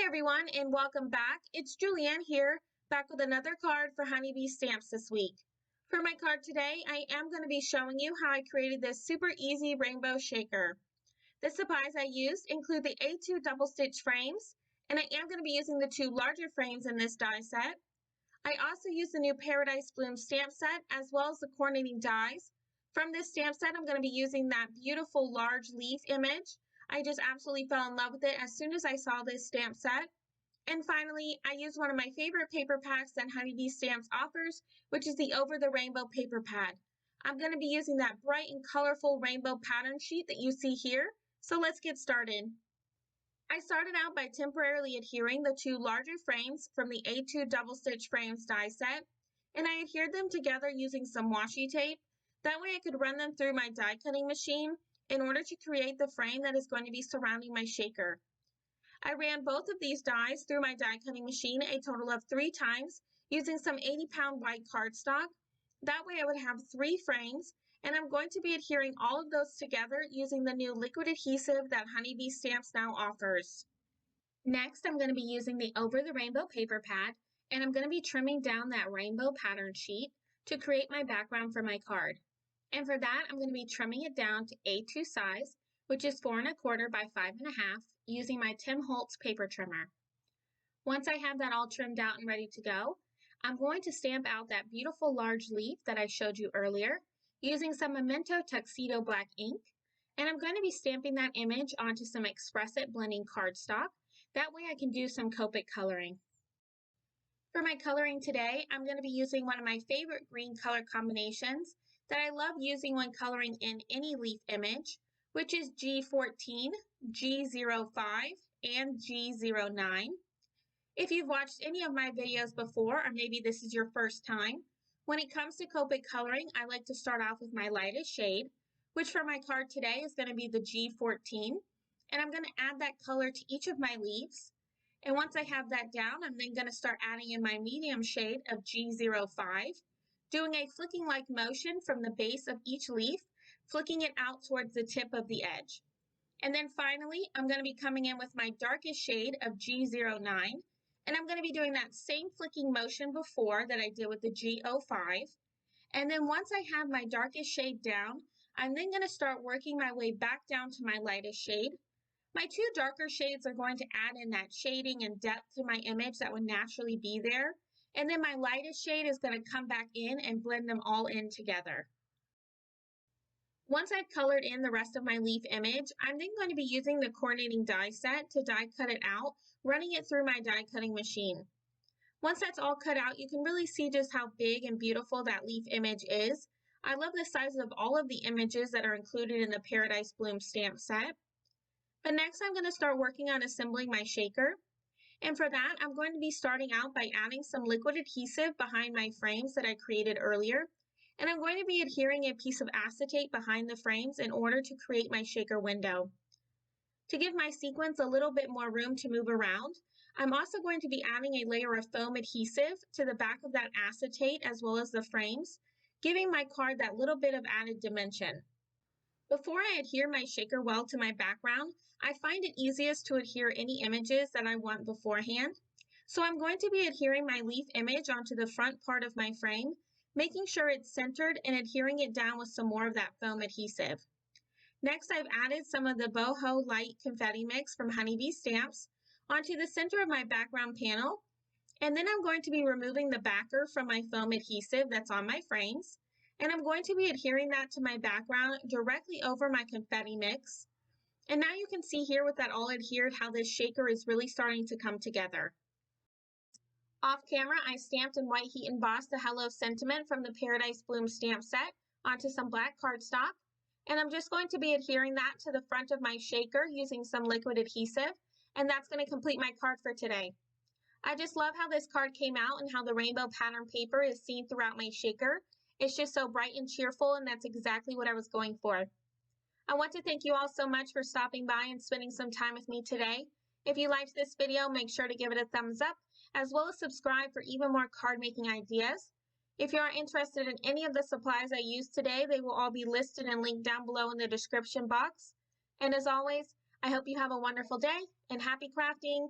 Everyone, and welcome back. It's Julianne here, back with another card for Honeybee Stamps this week. For my card today, I am going to be showing you how I created this super easy rainbow shaker. The supplies I used include the A2 double stitch frames, and I am going to be using the two larger frames in this die set. I also used the new Paradise Bloom stamp set as well as the coordinating dies. From this stamp set, I'm going to be using that beautiful large leaf image. I just absolutely fell in love with it as soon as I saw this stamp set. And finally, I used one of my favorite paper packs that Honeybee Stamps offers, which is the Over the Rainbow paper pad. I'm going to be using that bright and colorful rainbow pattern sheet that you see here. So let's get started. I started out by temporarily adhering the two larger frames from the A2 double stitch frames die set, and I adhered them together using some washi tape. That way I could run them through my die cutting machine in order to create the frame that is going to be surrounding my shaker. I ran both of these dies through my die cutting machine a total of 3 times using some 80-pound white cardstock. That way I would have 3 frames, and I'm going to be adhering all of those together using the new liquid adhesive that Honeybee Stamps now offers. Next, I'm going to be using the Over the Rainbow paper pad, and I'm going to be trimming down that rainbow pattern sheet to create my background for my card. And for that, I'm going to be trimming it down to A2 size, which is 4 1/4 by 5 1/2, using my Tim Holtz paper trimmer. Once I have that all trimmed out and ready to go, I'm going to stamp out that beautiful large leaf that I showed you earlier using some Memento Tuxedo black ink, and I'm going to be stamping that image onto some Express It blending cardstock. That way I can do some Copic coloring. For my coloring today, I'm going to be using one of my favorite green color combinations that I love using when coloring in any leaf image, which is G14, G05, and G09. If you've watched any of my videos before, or maybe this is your first time, when it comes to Copic coloring, I like to start off with my lightest shade, which for my card today is going to be the G14, and I'm going to add that color to each of my leaves. And once I have that down, I'm then going to start adding in my medium shade of G05, doing a flicking-like motion from the base of each leaf, flicking it out towards the tip of the edge. And then finally, I'm going to be coming in with my darkest shade of G09, and I'm going to be doing that same flicking motion before that I did with the G05. And then once I have my darkest shade down, I'm then going to start working my way back down to my lightest shade. My 2 darker shades are going to add in that shading and depth to my image that would naturally be there. And then my lightest shade is going to come back in and blend them all in together. Once I've colored in the rest of my leaf image, I'm then going to be using the coordinating die set to die cut it out, running it through my die cutting machine. Once that's all cut out, you can really see just how big and beautiful that leaf image is. I love the size of all of the images that are included in the Paradise Bloom stamp set. But next I'm going to start working on assembling my shaker. And for that, I'm going to be starting out by adding some liquid adhesive behind my frames that I created earlier. And I'm going to be adhering a piece of acetate behind the frames in order to create my shaker window. To give my sequins a little bit more room to move around, I'm also going to be adding a layer of foam adhesive to the back of that acetate as well as the frames, giving my card that little bit of added dimension. Before I adhere my shaker well to my background, I find it easiest to adhere any images that I want beforehand. So I'm going to be adhering my leaf image onto the front part of my frame, making sure it's centered and adhering it down with some more of that foam adhesive. Next, I've added some of the Boho Light Confetti Mix from Honeybee Stamps onto the center of my background panel, and then I'm going to be removing the backer from my foam adhesive that's on my frames, and I'm going to be adhering that to my background directly over my confetti mix. And now you can see here with that all adhered how this shaker is really starting to come together. Off camera, I stamped and white heat embossed the Hello sentiment from the Paradise Bloom stamp set onto some black cardstock. And I'm just going to be adhering that to the front of my shaker using some liquid adhesive. And that's going to complete my card for today. I just love how this card came out and how the rainbow pattern paper is seen throughout my shaker. It's just so bright and cheerful, and that's exactly what I was going for. I want to thank you all so much for stopping by and spending some time with me today. If you liked this video, make sure to give it a thumbs up, as well as subscribe for even more card making ideas. If you are interested in any of the supplies I used today, they will all be listed and linked down below in the description box. And as always, I hope you have a wonderful day and happy crafting!